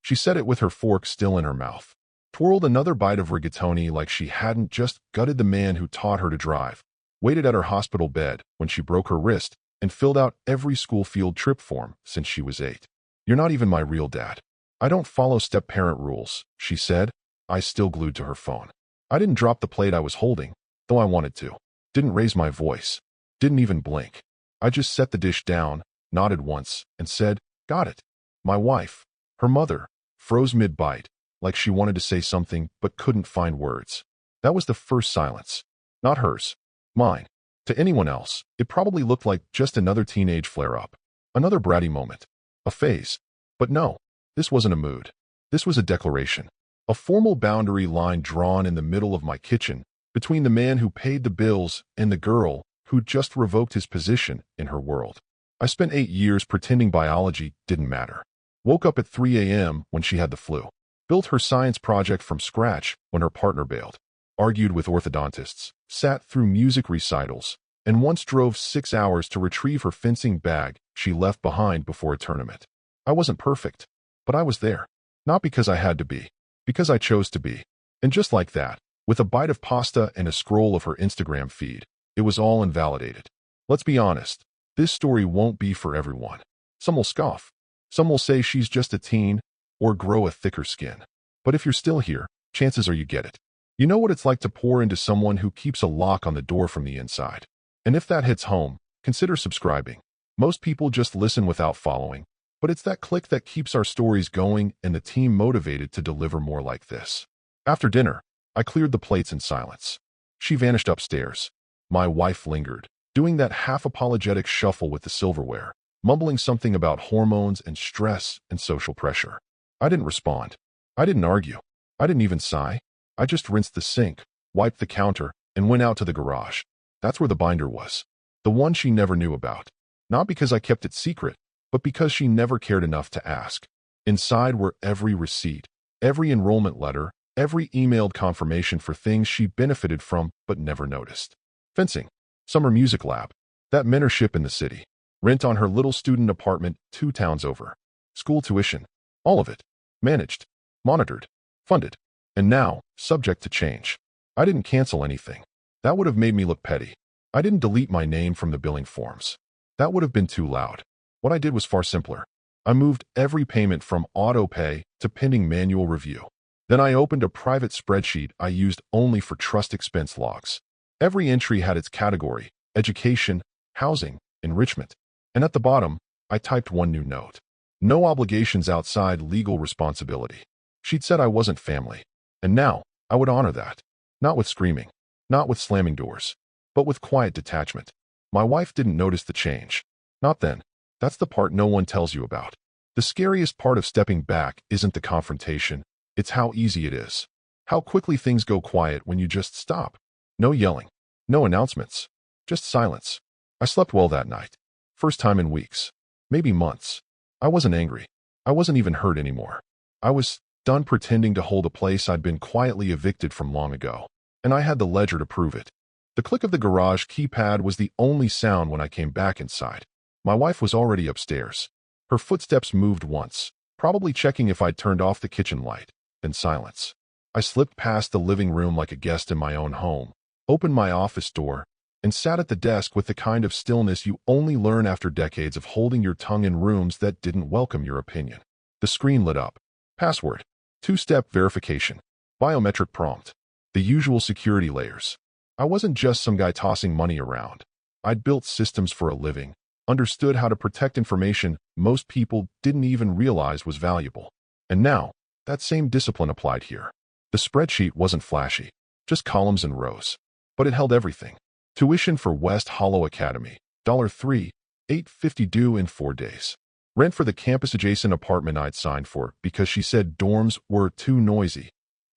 She said it with her fork still in her mouth, twirled another bite of rigatoni like she hadn't just gutted the man who taught her to drive, waited at her hospital bed when she broke her wrist, and filled out every school field trip form since she was 8. "You're not even my real dad. I don't follow step-parent rules," she said, eyes still glued to her phone. I didn't drop the plate I was holding, though I wanted to. Didn't raise my voice. Didn't even blink. I just set the dish down, nodded once, and said, "Got it." My wife, her mother, froze mid-bite, like she wanted to say something but couldn't find words. That was the first silence. Not hers. Mine. To anyone else, it probably looked like just another teenage flare-up. Another bratty moment. A phase. But no, this wasn't a mood. This was a declaration. A formal boundary line drawn in the middle of my kitchen, between the man who paid the bills and the girl who just revoked his position in her world. I spent 8 years pretending biology didn't matter. Woke up at 3 a.m. when she had the flu. Built her science project from scratch when her partner bailed. Argued with orthodontists. Sat through music recitals. And once drove 6 hours to retrieve her fencing bag she left behind before a tournament. I wasn't perfect, but I was there. Not because I had to be, because I chose to be. And just like that, with a bite of pasta and a scroll of her Instagram feed, it was all invalidated. Let's be honest, this story won't be for everyone. Some will scoff. Some will say she's just a teen or grow a thicker skin. But if you're still here, chances are you get it. You know what it's like to pour into someone who keeps a lock on the door from the inside. And if that hits home, consider subscribing. Most people just listen without following, but it's that click that keeps our stories going and the team motivated to deliver more like this. After dinner, I cleared the plates in silence. She vanished upstairs. My wife lingered, doing that half-apologetic shuffle with the silverware, mumbling something about hormones and stress and social pressure. I didn't respond. I didn't argue. I didn't even sigh. I just rinsed the sink, wiped the counter, and went out to the garage. That's where the binder was. The one she never knew about. Not because I kept it secret, but because she never cared enough to ask. Inside were every receipt, every enrollment letter, every emailed confirmation for things she benefited from but never noticed. Fencing, summer music lab, that mentorship in the city, rent on her little student apartment 2 towns over, school tuition, all of it, managed, monitored, funded, and now, subject to change. I didn't cancel anything. That would have made me look petty. I didn't delete my name from the billing forms. That would have been too loud. What I did was far simpler. I moved every payment from auto-pay to pending manual review. Then I opened a private spreadsheet I used only for trust expense logs. Every entry had its category: education, housing, enrichment. And at the bottom, I typed one new note. No obligations outside legal responsibility. She'd said I wasn't family. And now, I would honor that. Not with screaming. Not with slamming doors. But with quiet detachment. My wife didn't notice the change. Not then. That's the part no one tells you about. The scariest part of stepping back isn't the confrontation. It's how easy it is. How quickly things go quiet when you just stop. No yelling. No announcements. Just silence. I slept well that night. First time in weeks. Maybe months. I wasn't angry. I wasn't even hurt anymore. I was done pretending to hold a place I'd been quietly evicted from long ago. And I had the ledger to prove it. The click of the garage keypad was the only sound when I came back inside. My wife was already upstairs. Her footsteps moved once, probably checking if I'd turned off the kitchen light. Then silence. I slipped past the living room like a guest in my own home, opened my office door, and sat at the desk with the kind of stillness you only learn after decades of holding your tongue in rooms that didn't welcome your opinion. The screen lit up. Password. 2-step verification. Biometric prompt. The usual security layers. I wasn't just some guy tossing money around. I'd built systems for a living, understood how to protect information most people didn't even realize was valuable. And now, that same discipline applied here. The spreadsheet wasn't flashy, just columns and rows. But it held everything. Tuition for West Hollow Academy, $3, $8.50 due in 4 days. Rent for the campus-adjacent apartment I'd signed for because she said dorms were too noisy,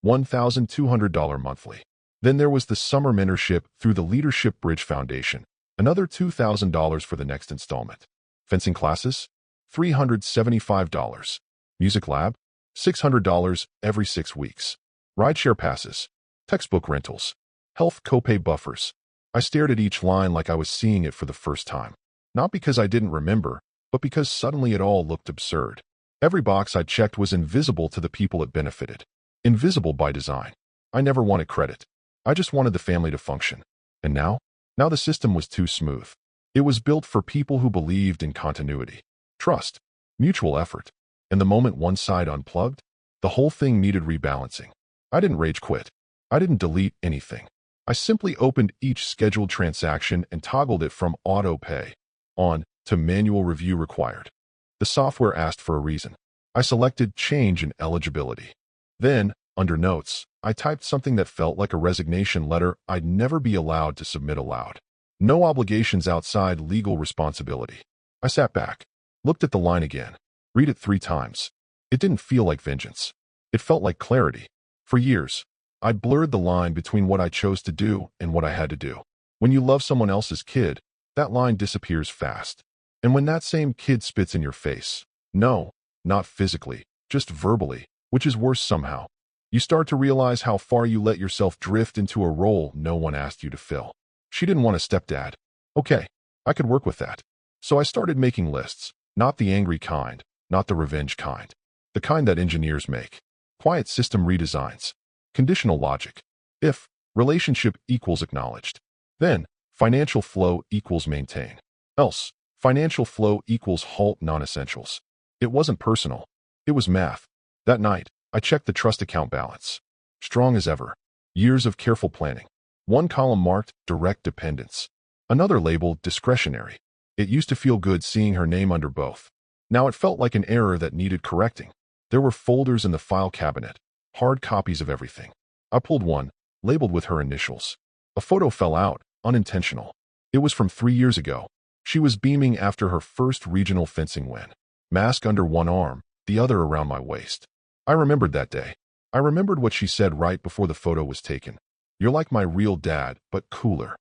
$1,200 monthly. Then there was the summer mentorship through the Leadership Bridge Foundation, another $2,000 for the next installment. Fencing classes, $375. Music lab, $600 every 6 weeks. Rideshare passes, textbook rentals, health copay buffers. I stared at each line like I was seeing it for the first time. Not because I didn't remember, but because suddenly it all looked absurd. Every box I checked was invisible to the people it benefited. Invisible by design. I never wanted credit. I just wanted the family to function. And now? Now the system was too smooth. It was built for people who believed in continuity, trust, mutual effort. And the moment one side unplugged, the whole thing needed rebalancing. I didn't rage quit. I didn't delete anything. I simply opened each scheduled transaction and toggled it from auto pay on to manual review required. The software asked for a reason. I selected change in eligibility. Then, under notes, I typed something that felt like a resignation letter I'd never be allowed to submit aloud. No obligations outside legal responsibility. I sat back, looked at the line again, read it 3 times. It didn't feel like vengeance. It felt like clarity. For years, I blurred the line between what I chose to do and what I had to do. When you love someone else's kid, that line disappears fast. And when that same kid spits in your face, no, not physically, just verbally, which is worse somehow, you start to realize how far you let yourself drift into a role no one asked you to fill. She didn't want a stepdad. Okay, I could work with that. So I started making lists, not the angry kind, not the revenge kind, the kind that engineers make. Quiet system redesigns. Conditional logic. If relationship equals acknowledged, then financial flow equals maintain. Else, financial flow equals halt non-essentials. It wasn't personal. It was math. That night, I checked the trust account balance. Strong as ever. Years of careful planning. One column marked direct dependence. Another labeled discretionary. It used to feel good seeing her name under both. Now it felt like an error that needed correcting. There were folders in the file cabinet, hard copies of everything. I pulled one, labeled with her initials. A photo fell out, unintentional. It was from 3 years ago. She was beaming after her first regional fencing win. Mask under one arm, the other around my waist. I remembered that day. I remembered what she said right before the photo was taken. You're like my real dad, but cooler.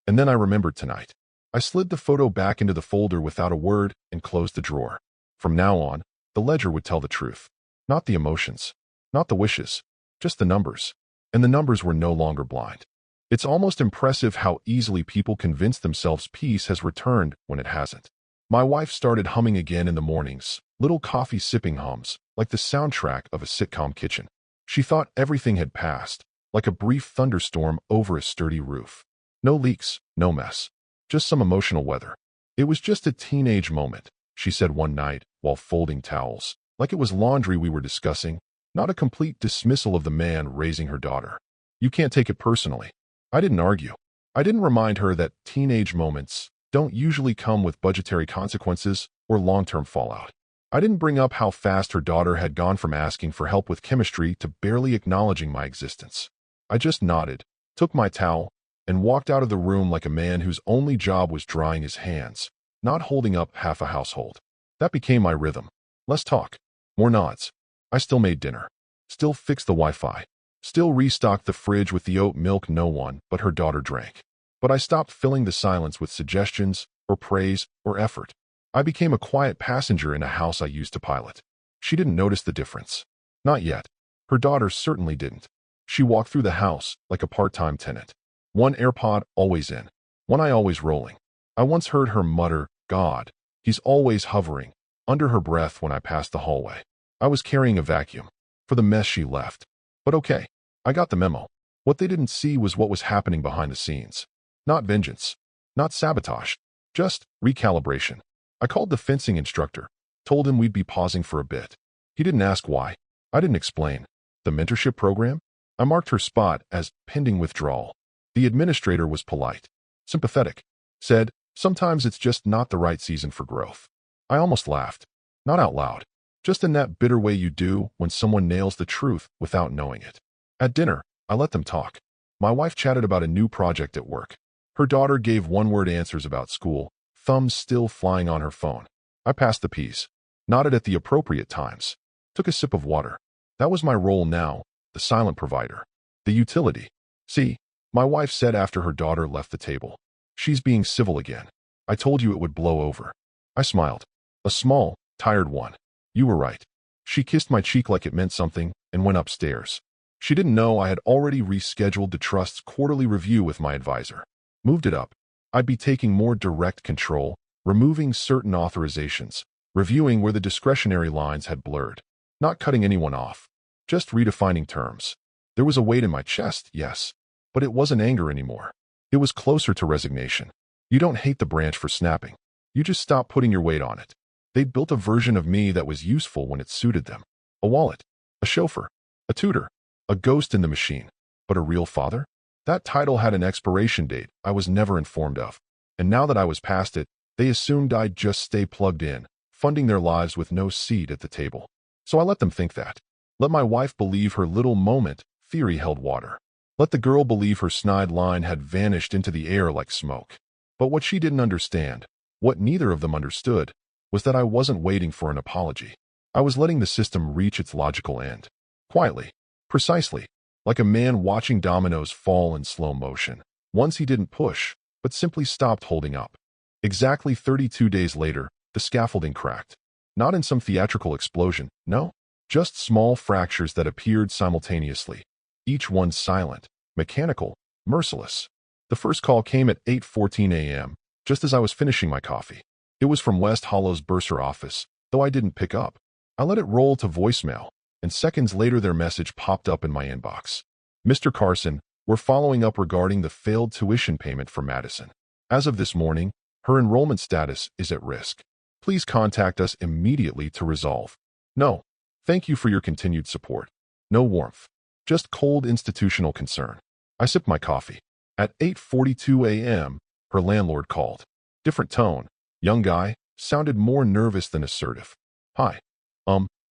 And then I remembered tonight. I slid the photo back into the folder without a word and closed the drawer. From now on, the ledger would tell the truth. Not the emotions. Not the wishes. Just the numbers. And the numbers were no longer blind. It's almost impressive how easily people convince themselves peace has returned when it hasn't. My wife started humming again in the mornings, little coffee-sipping hums, like the soundtrack of a sitcom kitchen. She thought everything had passed, like a brief thunderstorm over a sturdy roof. No leaks, no mess. Just some emotional weather. It was just a teenage moment, she said one night while folding towels, like it was laundry we were discussing, not a complete dismissal of the man raising her daughter. You can't take it personally. I didn't argue. I didn't remind her that teenage moments don't usually come with budgetary consequences or long-term fallout. I didn't bring up how fast her daughter had gone from asking for help with chemistry to barely acknowledging my existence. I just nodded, took my towel, and walked out of the room like a man whose only job was drying his hands, not holding up half a household. That became my rhythm. Less talk, more nods. I still made dinner, still fixed the Wi-Fi, still restocked the fridge with the oat milk no one but her daughter drank. But I stopped filling the silence with suggestions or praise or effort. I became a quiet passenger in a house I used to pilot. She didn't notice the difference. Not yet. Her daughter certainly didn't. She walked through the house like a part-time tenant. One AirPod always in, one eye always rolling. I once heard her mutter, "God, he's always hovering," under her breath when I passed the hallway. I was carrying a vacuum for the mess she left. But okay, I got the memo. What they didn't see was what was happening behind the scenes. Not vengeance, not sabotage, just recalibration. I called the fencing instructor, told him we'd be pausing for a bit. He didn't ask why. I didn't explain. The mentorship program? I marked her spot as pending withdrawal. The administrator was polite, sympathetic, said, sometimes it's just not the right season for growth. I almost laughed. Not out loud, just in that bitter way you do when someone nails the truth without knowing it. At dinner, I let them talk. My wife chatted about a new project at work. Her daughter gave one-word answers about school, thumbs still flying on her phone. I passed the peas, nodded at the appropriate times, took a sip of water. That was my role now, the silent provider, the utility. See, my wife said after her daughter left the table. She's being civil again. I told you it would blow over. I smiled. A small, tired one. You were right. She kissed my cheek like it meant something and went upstairs. She didn't know I had already rescheduled the trust's quarterly review with my advisor. Moved it up. I'd be taking more direct control, removing certain authorizations, reviewing where the discretionary lines had blurred. Not cutting anyone off, just redefining terms. There was a weight in my chest, yes, but it wasn't anger anymore. It was closer to resignation. You don't hate the branch for snapping. You just stop putting your weight on it. They'd built a version of me that was useful when it suited them. A wallet, a chauffeur, a tutor, a ghost in the machine. But a real father? That title had an expiration date I was never informed of. And now that I was past it, they assumed I'd just stay plugged in, funding their lives with no seat at the table. So I let them think that. Let my wife believe her little moment theory held water. Let the girl believe her snide line had vanished into the air like smoke. But what she didn't understand, what neither of them understood, was that I wasn't waiting for an apology. I was letting the system reach its logical end. Quietly, precisely, like a man watching dominoes fall in slow motion. Once he didn't push, but simply stopped holding up. Exactly 32 days later, the scaffolding cracked. Not in some theatrical explosion, no. Just small fractures that appeared simultaneously. Each one silent, mechanical, merciless. The first call came at 8:14 a.m., just as I was finishing my coffee. It was from West Hollow's bursar office, though I didn't pick up. I let it roll to voicemail, and seconds later their message popped up in my inbox. Mr. Carson, we're following up regarding the failed tuition payment for Madison. As of this morning, her enrollment status is at risk. Please contact us immediately to resolve. No, thank you for your continued support. No warmth, just cold institutional concern. I sipped my coffee. At 8:42 a.m., her landlord called. Different tone. Young guy, sounded more nervous than assertive. Hi.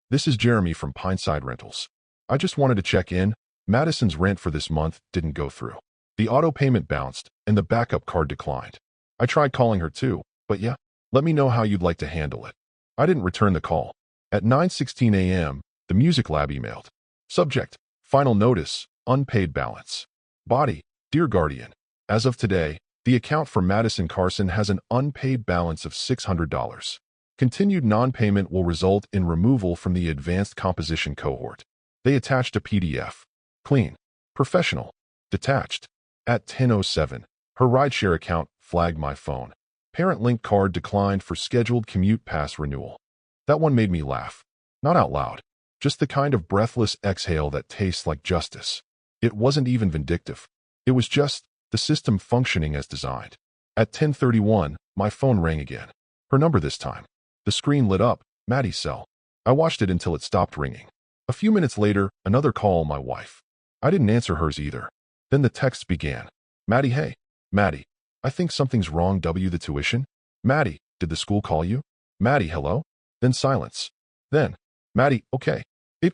This is Jeremy from Pineside Rentals. I just wanted to check in. Madison's rent for this month didn't go through. The auto payment bounced, and the backup card declined. I tried calling her too, but yeah, let me know how you'd like to handle it. I didn't return the call. At 9:16 a.m., the music lab emailed. Subject, final notice, unpaid balance. Body, dear guardian, as of today, the account for Madison Carson has an unpaid balance of $600. Continued non-payment will result in removal from the advanced composition cohort. They attached a PDF. Clean. Professional. Detached. At 10:07, her rideshare account flagged my phone. Parent link card declined for scheduled commute pass renewal. That one made me laugh. Not out loud. Just the kind of breathless exhale that tastes like justice. It wasn't even vindictive. It was just the system functioning as designed. At 10:31, my phone rang again. Her number this time. The screen lit up, Maddie's cell. I watched it until it stopped ringing. A few minutes later, another call, my wife. I didn't answer hers either. Then the texts began. Maddie, hey. Maddie, I think something's wrong. The tuition? Maddie, did the school call you? Maddie, hello? Then silence. Then, Maddie, okay.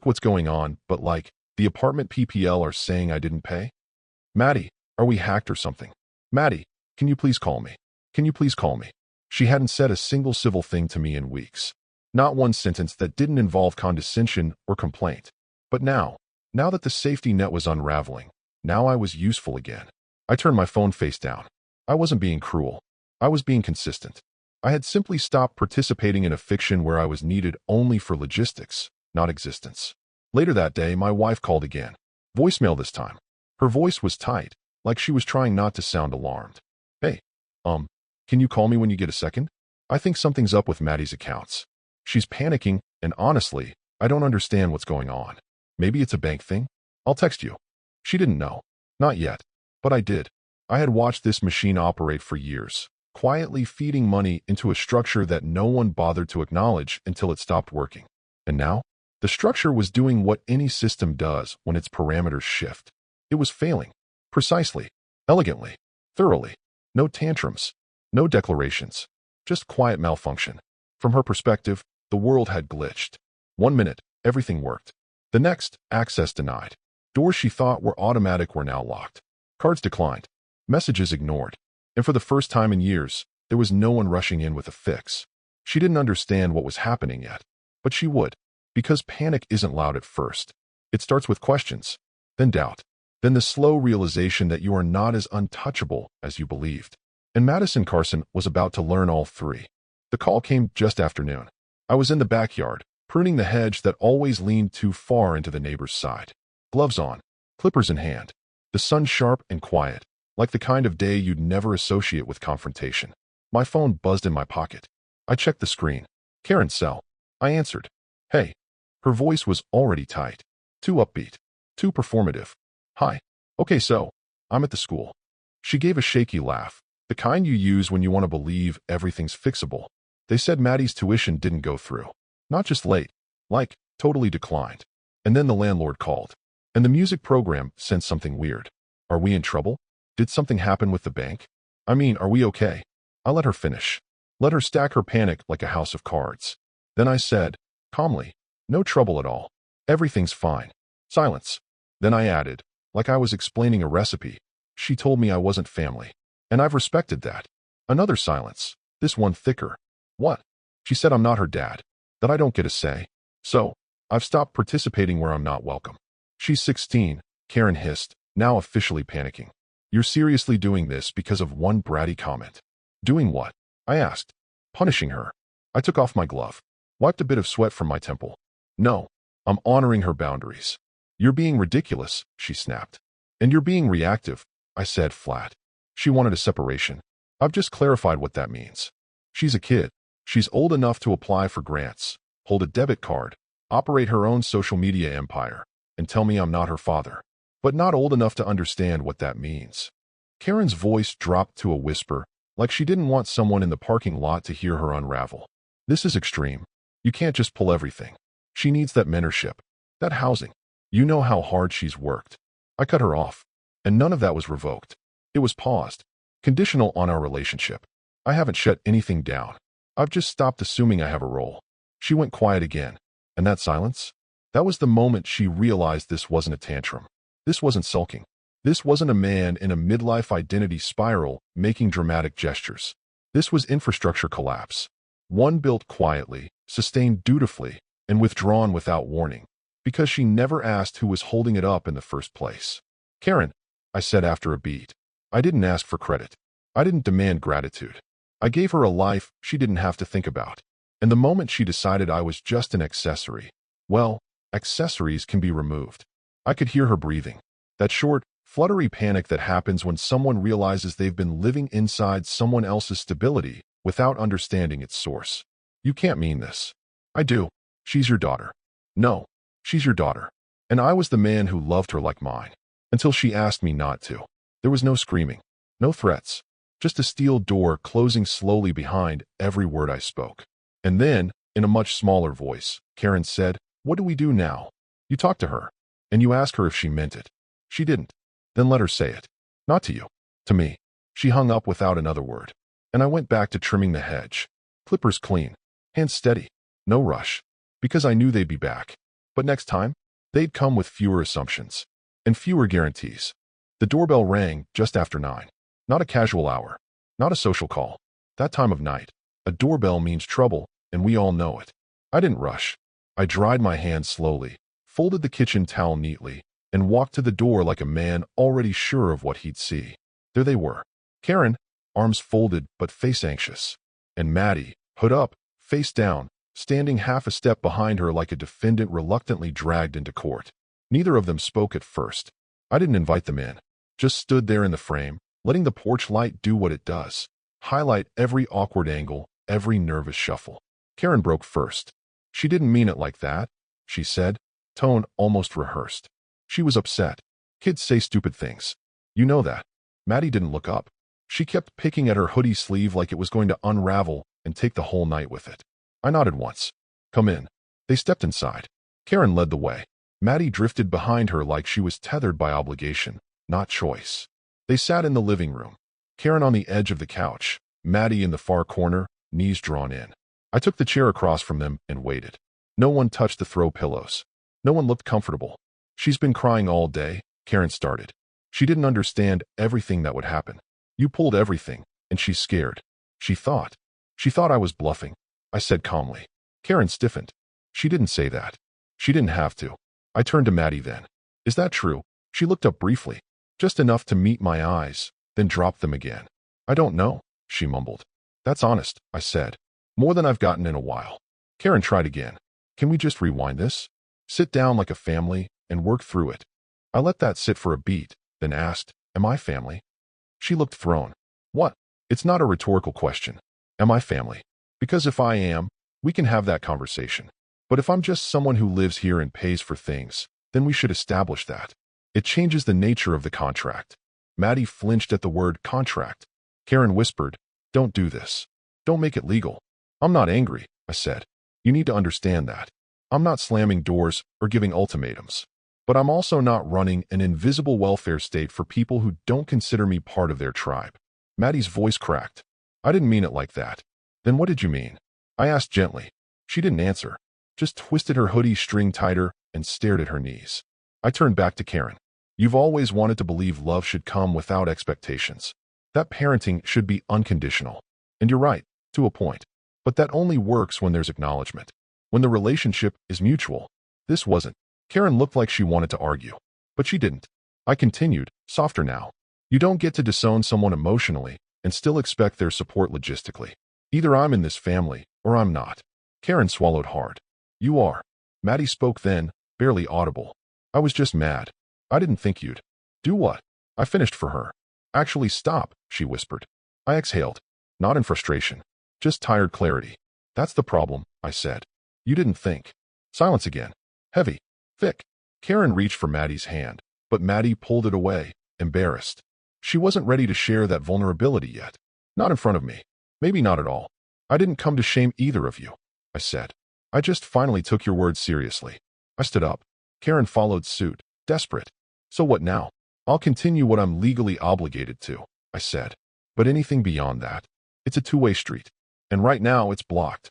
What's going on, but like, the apartment PPL are saying I didn't pay? Maddie, are we hacked or something? Maddie, can you please call me? Can you please call me? She hadn't said a single civil thing to me in weeks. Not one sentence that didn't involve condescension or complaint. But now that the safety net was unraveling, now I was useful again. I turned my phone face down. I wasn't being cruel. I was being consistent. I had simply stopped participating in a fiction where I was needed only for logistics, not existence. Later that day, my wife called again. Voicemail this time. Her voice was tight, like she was trying not to sound alarmed. Hey, can you call me when you get a second? I think something's up with Maddie's accounts. She's panicking, and honestly, I don't understand what's going on. Maybe it's a bank thing? I'll text you. She didn't know. Not yet. But I did. I had watched this machine operate for years, quietly feeding money into a structure that no one bothered to acknowledge until it stopped working. And now, the structure was doing what any system does when its parameters shift. It was failing. Precisely. Elegantly. Thoroughly. No tantrums. No declarations. Just quiet malfunction. From her perspective, the world had glitched. 1 minute, everything worked. The next, access denied. Doors she thought were automatic were now locked. Cards declined. Messages ignored. And for the first time in years, there was no one rushing in with a fix. She didn't understand what was happening yet. But she would. Because panic isn't loud at first. It starts with questions. Then doubt. Then the slow realization that you are not as untouchable as you believed. And Madison Carson was about to learn all three. The call came just after noon. I was in the backyard, pruning the hedge that always leaned too far into the neighbor's side. Gloves on, clippers in hand. The sun sharp and quiet, like the kind of day you'd never associate with confrontation. My phone buzzed in my pocket. I checked the screen. Karen Sell. I answered. Hey. Her voice was already tight. Too upbeat. Too performative. Hi. Okay, so, I'm at the school. She gave a shaky laugh, the kind you use when you want to believe everything's fixable. They said Maddie's tuition didn't go through. Not just late. Like, totally declined. And then the landlord called. And the music program sent something weird. Are we in trouble? Did something happen with the bank? I mean, are we okay? I let her finish. Let her stack her panic like a house of cards. Then I said, calmly, no trouble at all. Everything's fine. Silence. Then I added, like I was explaining a recipe. She told me I wasn't family. And I've respected that. Another silence. This one thicker. What? She said I'm not her dad. That I don't get a say. So, I've stopped participating where I'm not welcome. She's 16, Karen hissed, now officially panicking. You're seriously doing this because of one bratty comment. Doing what? I asked. Punishing her. I took off my glove. Wiped a bit of sweat from my temple. No. I'm honoring her boundaries. You're being ridiculous, she snapped. And you're being reactive, I said flat. She wanted a separation. I've just clarified what that means. She's a kid. She's old enough to apply for grants, hold a debit card, operate her own social media empire, and tell me I'm not her father. But not old enough to understand what that means. Karen's voice dropped to a whisper, like she didn't want someone in the parking lot to hear her unravel. This is extreme. You can't just pull everything. She needs that mentorship, that housing. You know how hard she's worked. I cut her off. And none of that was revoked. It was paused. Conditional on our relationship. I haven't shut anything down. I've just stopped assuming I have a role. She went quiet again. And that silence? That was the moment she realized this wasn't a tantrum. This wasn't sulking. This wasn't a man in a midlife identity spiral making dramatic gestures. This was infrastructure collapse. One built quietly, sustained dutifully, and withdrawn without warning. Because she never asked who was holding it up in the first place. Karen, I said after a beat. I didn't ask for credit. I didn't demand gratitude. I gave her a life she didn't have to think about. And the moment she decided I was just an accessory, well, accessories can be removed. I could hear her breathing. That short, fluttery panic that happens when someone realizes they've been living inside someone else's stability without understanding its source. You can't mean this. I do. She's your daughter. No, she's your daughter. And I was the man who loved her like mine. Until she asked me not to. There was no screaming. No threats. Just a steel door closing slowly behind every word I spoke. And then, in a much smaller voice, Karen said, "What do we do now? You talk to her. And you ask her if she meant it. She didn't. Then let her say it. Not to you. To me." She hung up without another word. And I went back to trimming the hedge. Clippers clean. Hands steady. No rush. Because I knew they'd be back. But next time, they'd come with fewer assumptions. And fewer guarantees. The doorbell rang just after 9. Not a casual hour. Not a social call. That time of night. A doorbell means trouble, and we all know it. I didn't rush. I dried my hands slowly, folded the kitchen towel neatly, and walked to the door like a man already sure of what he'd see. There they were. Karen, arms folded but face anxious. And Maddie, hood up, face down, standing half a step behind her like a defendant reluctantly dragged into court. Neither of them spoke at first. I didn't invite them in. Just stood there in the frame, letting the porch light do what it does. Highlight every awkward angle, every nervous shuffle. Karen broke first. She didn't mean it like that, she said, tone almost rehearsed. She was upset. Kids say stupid things. You know that. Maddie didn't look up. She kept picking at her hoodie sleeve like it was going to unravel and take the whole night with it. I nodded once. Come in. They stepped inside. Karen led the way. Maddie drifted behind her like she was tethered by obligation, not choice. They sat in the living room. Karen on the edge of the couch, Maddie in the far corner, knees drawn in. I took the chair across from them and waited. No one touched the throw pillows. No one looked comfortable. She's been crying all day, Karen started. She didn't understand everything that would happen. You pulled everything, and she's scared. She thought I was bluffing. I said calmly. Karen stiffened. She didn't say that. She didn't have to. I turned to Maddie then. Is that true? She looked up briefly. Just enough to meet my eyes, then dropped them again. I don't know, she mumbled. That's honest, I said. More than I've gotten in a while. Karen tried again. Can we just rewind this? Sit down like a family and work through it. I let that sit for a beat, then asked, am I family? She looked thrown. What? It's not a rhetorical question. Am I family? Because if I am, We can have that conversation. But if I'm just someone who lives here and pays for things, then we should establish that. It changes the nature of the contract. Maddie flinched at the word contract. Karen whispered, "Don't do this. Don't make it legal." "I'm not angry," I said. "You need to understand that. I'm not slamming doors or giving ultimatums. But I'm also not running an invisible welfare state for people who don't consider me part of their tribe." Maddie's voice cracked. "I didn't mean it like that." "Then what did you mean?" I asked gently. She didn't answer, just twisted her hoodie string tighter and stared at her knees. I turned back to Karen. "You've always wanted to believe love should come without expectations. That parenting should be unconditional. And you're right, to a point. But that only works when there's acknowledgement. When the relationship is mutual. This wasn't." Karen looked like she wanted to argue, but she didn't. I continued, softer now. "You don't get to disown someone emotionally and still expect their support logistically. Either I'm in this family or I'm not." Karen swallowed hard. "You are." Maddie spoke then, barely audible. "I was just mad. I didn't think you'd." "Do what?" I finished for her. "Actually stop," she whispered. I exhaled, not in frustration, just tired clarity. "That's the problem," I said. "You didn't think." Silence again. Heavy. Thick. Karen reached for Maddie's hand, but Maddie pulled it away, embarrassed. She wasn't ready to share that vulnerability yet. Not in front of me. Maybe not at all. "I didn't come to shame either of you," I said. "I just finally took your words seriously." I stood up. Karen followed suit, desperate. "So what now?" "I'll continue what I'm legally obligated to," I said. "But anything beyond that, it's a two-way street. And right now it's blocked."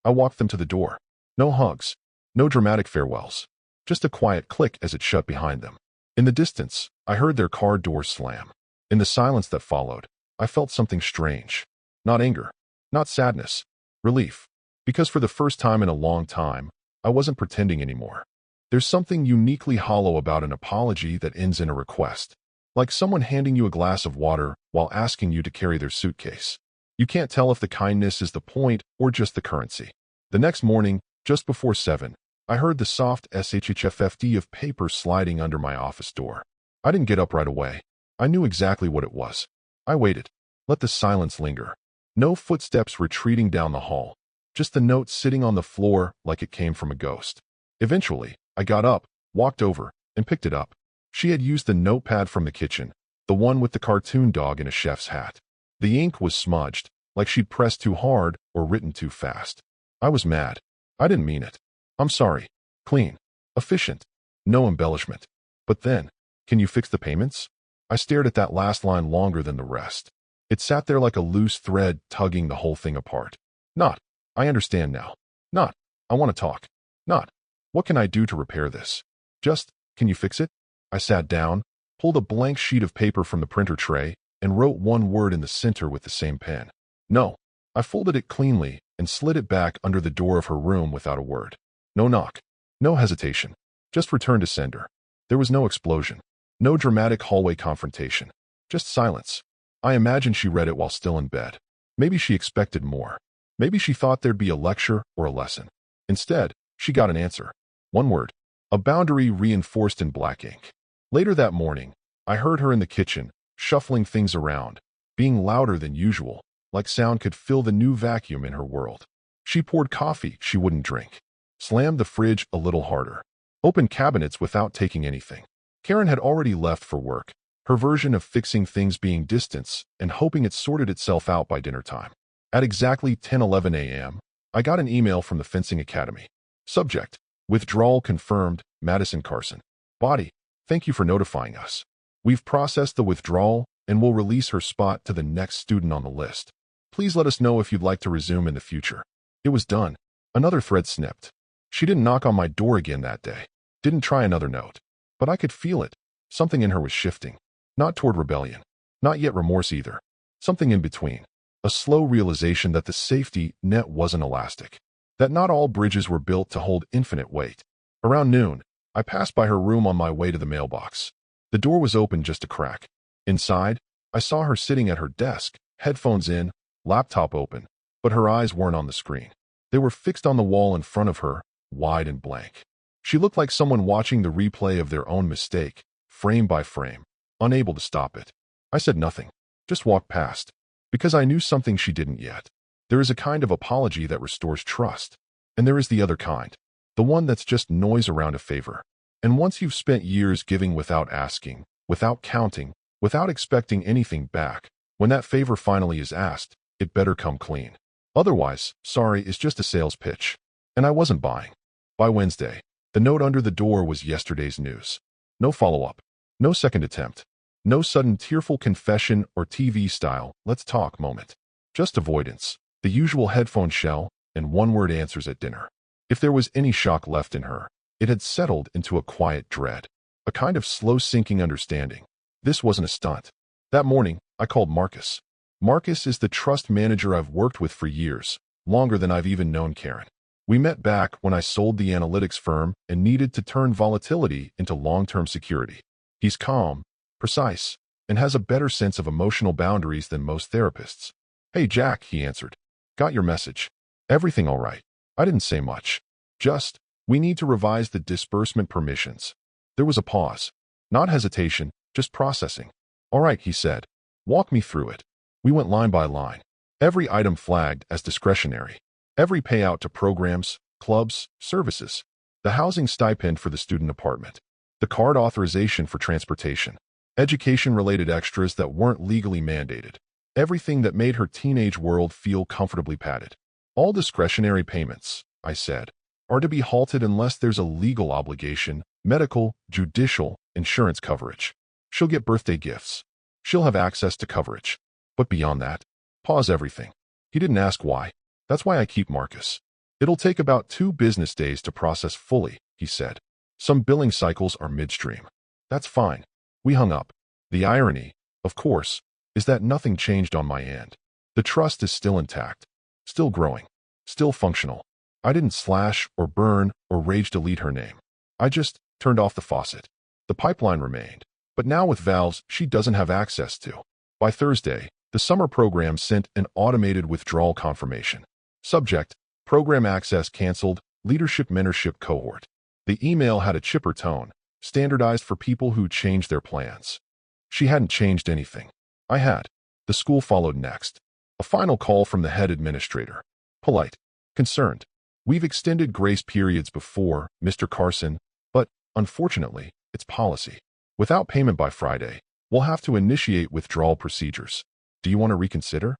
I walked them to the door. No hugs. No dramatic farewells. Just a quiet click as it shut behind them. In the distance, I heard their car door slam. In the silence that followed, I felt something strange. Not anger. Not sadness. Relief. Because for the first time in a long time, I wasn't pretending anymore. There's something uniquely hollow about an apology that ends in a request. Like someone handing you a glass of water while asking you to carry their suitcase. You can't tell if the kindness is the point or just the currency. The next morning, just before 7, I heard the soft shhfd of paper sliding under my office door. I didn't get up right away. I knew exactly what it was. I waited. Let the silence linger. No footsteps retreating down the hall. Just the note sitting on the floor like it came from a ghost. Eventually, I got up, walked over, and picked it up. She had used the notepad from the kitchen, the one with the cartoon dog in a chef's hat. The ink was smudged, like she'd pressed too hard or written too fast. I was mad. I didn't mean it. "I'm sorry." Clean. Efficient. No embellishment. But then, "Can you fix the payments?" I stared at that last line longer than the rest. It sat there like a loose thread tugging the whole thing apart. Not, "I understand now." Not, "I want to talk." Not, "What can I do to repair this?" Just, "Can you fix it?" I sat down, pulled a blank sheet of paper from the printer tray, and wrote one word in the center with the same pen. "No." I folded it cleanly and slid it back under the door of her room without a word. No knock. No hesitation. Just return to sender. There was no explosion. No dramatic hallway confrontation. Just silence. I imagined she read it while still in bed. Maybe she expected more. Maybe she thought there'd be a lecture or a lesson. Instead, she got an answer. One word. A boundary reinforced in black ink. Later that morning, I heard her in the kitchen, shuffling things around, being louder than usual, like sound could fill the new vacuum in her world. She poured coffee she wouldn't drink. Slammed the fridge a little harder. Opened cabinets without taking anything. Karen had already left for work, her version of fixing things being distance and hoping it sorted itself out by dinner time. At exactly 10:11 a.m., I got an email from the Fencing Academy. Subject: Withdrawal confirmed, Madison Carson. Body: Thank you for notifying us. We've processed the withdrawal and will release her spot to the next student on the list. Please let us know if you'd like to resume in the future. It was done. Another thread snipped. She didn't knock on my door again that day. Didn't try another note. But I could feel it. Something in her was shifting. Not toward rebellion. Not yet remorse either. Something in between. A slow realization that the safety net wasn't elastic. That not all bridges were built to hold infinite weight. Around noon, I passed by her room on my way to the mailbox. The door was open just a crack. Inside, I saw her sitting at her desk, headphones in, laptop open, but her eyes weren't on the screen. They were fixed on the wall in front of her, wide and blank. She looked like someone watching the replay of their own mistake, frame by frame, unable to stop it. I said nothing, just walked past, because I knew something she didn't yet. There is a kind of apology that restores trust. And there is the other kind, the one that's just noise around a favor. And once you've spent years giving without asking, without counting, without expecting anything back, when that favor finally is asked, it better come clean. Otherwise, sorry is just a sales pitch. And I wasn't buying. By Wednesday, the note under the door was yesterday's news. No follow-up. No second attempt. No sudden tearful confession or TV-style "let's talk" moment. Just avoidance, the usual headphone shell, and one-word answers at dinner. If there was any shock left in her, it had settled into a quiet dread, a kind of slow-sinking understanding. This wasn't a stunt. That morning, I called Marcus. Marcus is the trust manager I've worked with for years, longer than I've even known Karen. We met back when I sold the analytics firm and needed to turn volatility into long-term security. He's calm, precise, and has a better sense of emotional boundaries than most therapists. "Hey, Jack," he answered. "Got your message. Everything all right?" I didn't say much. Just, "We need to revise the disbursement permissions." There was a pause. Not hesitation, just processing. "All right," he said. "Walk me through it." We went line by line. Every item flagged as discretionary. Every payout to programs, clubs, services. The housing stipend for the student apartment. The card authorization for transportation. Education-related extras that weren't legally mandated. Everything that made her teenage world feel comfortably padded. "All discretionary payments," I said, "are to be halted unless there's a legal obligation, medical, judicial, insurance coverage. She'll get birthday gifts. She'll have access to coverage. But beyond that, pause everything." He didn't ask why. "That's why I keep Marcus. It'll take about 2 business days to process fully," he said. "Some billing cycles are midstream." "That's fine." We hung up. The irony, of course, is that nothing changed on my end. The trust is still intact, still growing, still functional. I didn't slash or burn or rage delete her name. I just turned off the faucet. The pipeline remained, but now with valves she doesn't have access to. By Thursday, the summer program sent an automated withdrawal confirmation. Subject: program access canceled, leadership mentorship cohort. The email had a chipper tone, standardized for people who changed their plans. She hadn't changed anything. I had. The school followed next. A final call from the head administrator. Polite. Concerned. "We've extended grace periods before, Mr. Carson, but, unfortunately, it's policy. Without payment by Friday, we'll have to initiate withdrawal procedures. Do you want to reconsider?"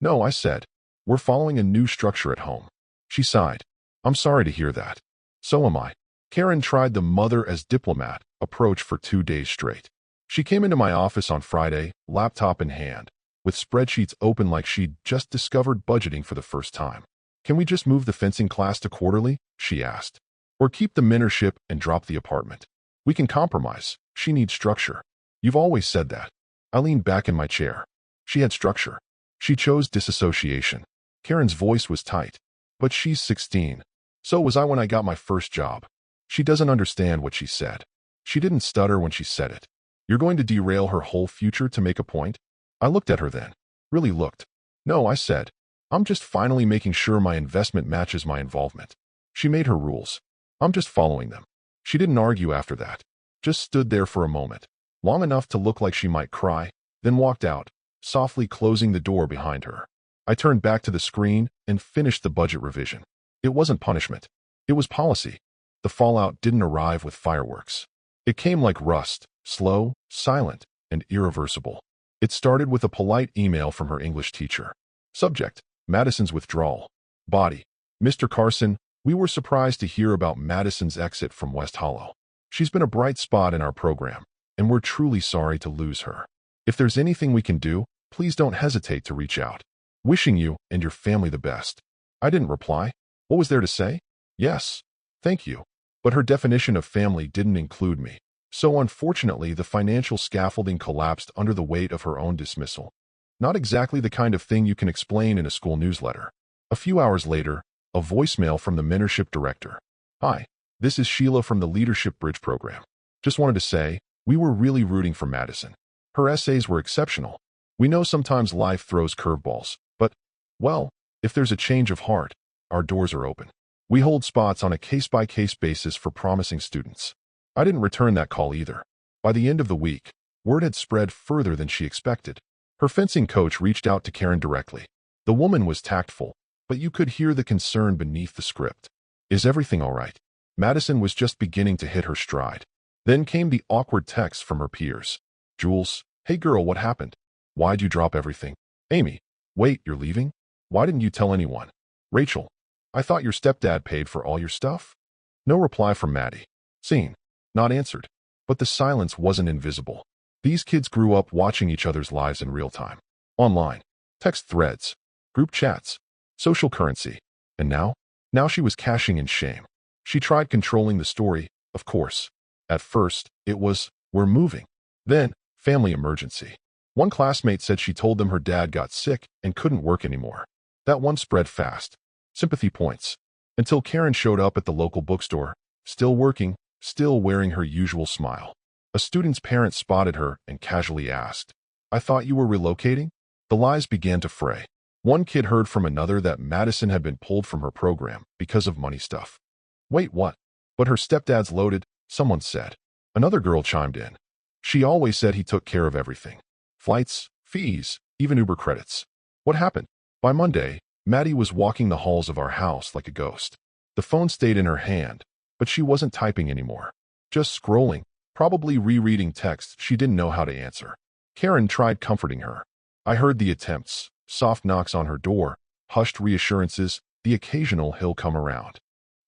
"No," I said. "We're following a new structure at home." She sighed. "I'm sorry to hear that." "So am I." Karen tried the mother as diplomat approach for 2 days straight. She came into my office on Friday, laptop in hand, with spreadsheets open like she'd just discovered budgeting for the first time. "Can we just move the fencing class to quarterly?" she asked. "Or keep the mentorship and drop the apartment? We can compromise. She needs structure." "You've always said that." I leaned back in my chair. She had structure. She chose disassociation. Karen's voice was tight. "But she's 16. So was I when I got my first job." She doesn't understand what she said. She didn't stutter when she said it. "You're going to derail her whole future to make a point?" I looked at her then. Really looked. "No," I said. "I'm just finally making sure my investment matches my involvement." She made her rules. I'm just following them. She didn't argue after that. Just stood there for a moment, long enough to look like she might cry, then walked out, softly closing the door behind her. I turned back to the screen and finished the budget revision. It wasn't punishment. It was policy. The fallout didn't arrive with fireworks. It came like rust, slow, silent, and irreversible. It started with a polite email from her English teacher. Subject: Madison's withdrawal. Body: Mr. Carson, we were surprised to hear about Madison's exit from West Hollow. She's been a bright spot in our program, and we're truly sorry to lose her. If there's anything we can do, please don't hesitate to reach out. Wishing you and your family the best. I didn't reply. What was there to say? Yes. Thank you. But her definition of family didn't include me. So unfortunately, the financial scaffolding collapsed under the weight of her own dismissal. Not exactly the kind of thing you can explain in a school newsletter. A few hours later, a voicemail from the mentorship director. "Hi, this is Sheila from the Leadership Bridge program. Just wanted to say, we were really rooting for Madison. Her essays were exceptional. We know sometimes life throws curveballs, but, well, if there's a change of heart, our doors are open. We hold spots on a case-by-case basis for promising students." I didn't return that call either. By the end of the week, word had spread further than she expected. Her fencing coach reached out to Karen directly. The woman was tactful, but you could hear the concern beneath the script. Is everything all right? Madison was just beginning to hit her stride. Then came the awkward text from her peers. Jules, hey girl, what happened? Why'd you drop everything? Amy, wait, you're leaving? Why didn't you tell anyone? Rachel, I thought your stepdad paid for all your stuff? No reply from Maddie. Seen. Not answered. But the silence wasn't invisible. These kids grew up watching each other's lives in real time. Online. Text threads. Group chats. Social currency. And now? Now she was cashing in shame. She tried controlling the story, of course. At first, it was, we're moving. Then, family emergency. One classmate said she told them her dad got sick and couldn't work anymore. That one spread fast. Sympathy points. Until Karen showed up at the local bookstore, still working, still wearing her usual smile. A student's parent spotted her and casually asked, I thought you were relocating? The lies began to fray. One kid heard from another that Madison had been pulled from her program because of money stuff. Wait, what? But her stepdad's loaded, someone said. Another girl chimed in. She always said he took care of everything. Flights, fees, even Uber credits. What happened? By Monday, Maddie was walking the halls of our house like a ghost. The phone stayed in her hand, but she wasn't typing anymore. Just scrolling, probably rereading texts she didn't know how to answer. Karen tried comforting her. I heard the attempts, soft knocks on her door, hushed reassurances, the occasional he'll come around.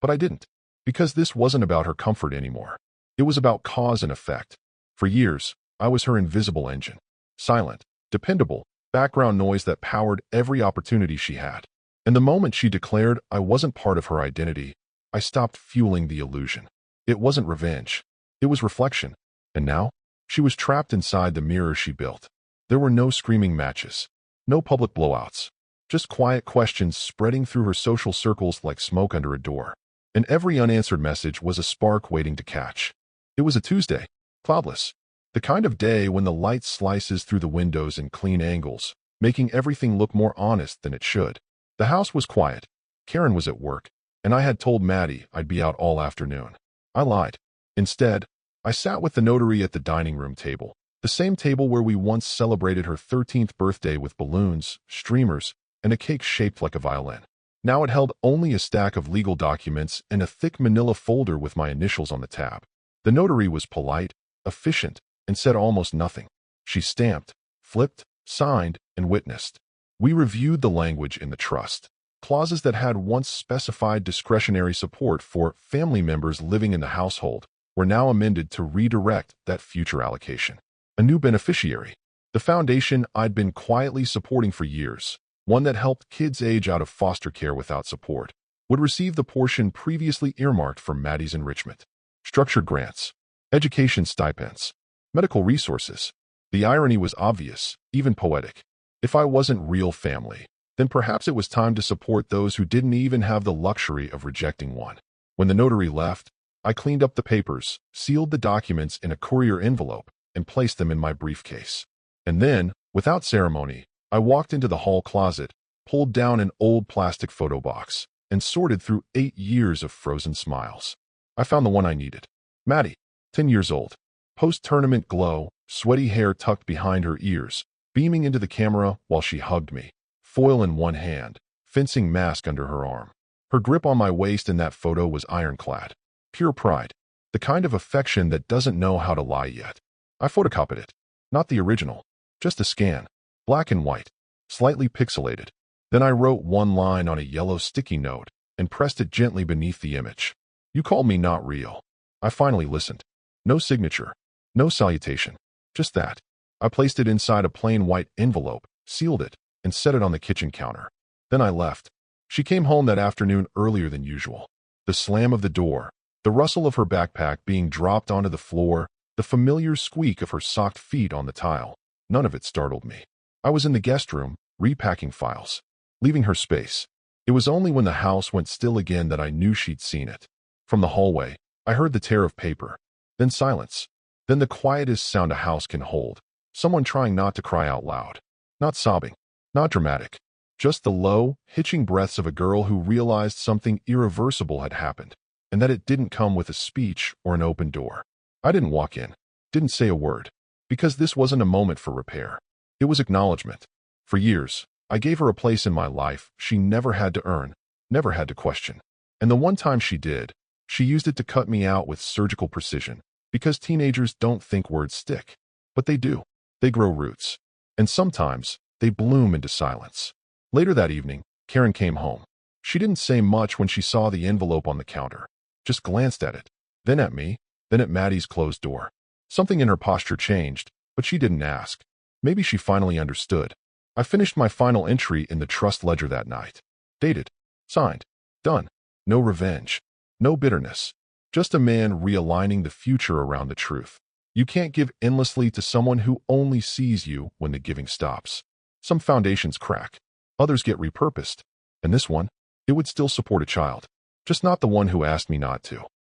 But I didn't, because this wasn't about her comfort anymore. It was about cause and effect. For years, I was her invisible engine. Silent, dependable, background noise that powered every opportunity she had. And the moment she declared I wasn't part of her identity, I stopped fueling the illusion. It wasn't revenge. It was reflection. And now, she was trapped inside the mirror she built. There were no screaming matches. No public blowouts. Just quiet questions spreading through her social circles like smoke under a door. And every unanswered message was a spark waiting to catch. It was a Tuesday. Cloudless. The kind of day when the light slices through the windows in clean angles, making everything look more honest than it should. The house was quiet. Karen was at work, and I had told Maddie I'd be out all afternoon. I lied. Instead, I sat with the notary at the dining room table, the same table where we once celebrated her 13th birthday with balloons, streamers, and a cake shaped like a violin. Now it held only a stack of legal documents and a thick manila folder with my initials on the tab. The notary was polite, efficient, and said almost nothing. She stamped, flipped, signed, and witnessed. We reviewed the language in the trust. Clauses that had once specified discretionary support for family members living in the household were now amended to redirect that future allocation. A new beneficiary. The foundation I'd been quietly supporting for years, one that helped kids age out of foster care without support, would receive the portion previously earmarked for Maddie's enrichment. Structured grants, education stipends, medical resources. The irony was obvious, even poetic. If I wasn't real family, then perhaps it was time to support those who didn't even have the luxury of rejecting one. When the notary left, I cleaned up the papers, sealed the documents in a courier envelope, and placed them in my briefcase. And then, without ceremony, I walked into the hall closet, pulled down an old plastic photo box, and sorted through 8 years of frozen smiles. I found the one I needed. Maddie, 10 years old. Post-tournament glow, sweaty hair tucked behind her ears, beaming into the camera while she hugged me, foil in one hand, fencing mask under her arm. Her grip on my waist in that photo was ironclad. Pure pride. The kind of affection that doesn't know how to lie yet. I photocopied it. Not the original. Just a scan. Black and white. Slightly pixelated. Then I wrote one line on a yellow sticky note and pressed it gently beneath the image. You called me not real. I finally listened. No signature. No salutation. Just that. I placed it inside a plain white envelope, sealed it, and set it on the kitchen counter. Then I left. She came home that afternoon earlier than usual. The slam of the door, the rustle of her backpack being dropped onto the floor, the familiar squeak of her socked feet on the tile. None of it startled me. I was in the guest room, repacking files, leaving her space. It was only when the house went still again that I knew she'd seen it. From the hallway, I heard the tear of paper. Then silence. Then the quietest sound a house can hold. Someone trying not to cry out loud. Not sobbing. Not dramatic. Just the low, hitching breaths of a girl who realized something irreversible had happened, and that it didn't come with a speech or an open door. I didn't walk in. Didn't say a word. Because this wasn't a moment for repair. It was acknowledgement. For years, I gave her a place in my life she never had to earn, never had to question. And the one time she did, she used it to cut me out with surgical precision, because teenagers don't think words stick. But they do. They grow roots. And sometimes, they bloom into silence. Later that evening, Karen came home. She didn't say much when she saw the envelope on the counter, just glanced at it, then at me, then at Maddie's closed door. Something in her posture changed, but she didn't ask. Maybe she finally understood. I finished my final entry in the trust ledger that night. Dated. Signed. Done. No revenge. No bitterness. Just a man realigning the future around the truth. You can't give endlessly to someone who only sees you when the giving stops. Some foundations crack. Others get repurposed. And this one, it would still support a child. Just not the one who asked me not to.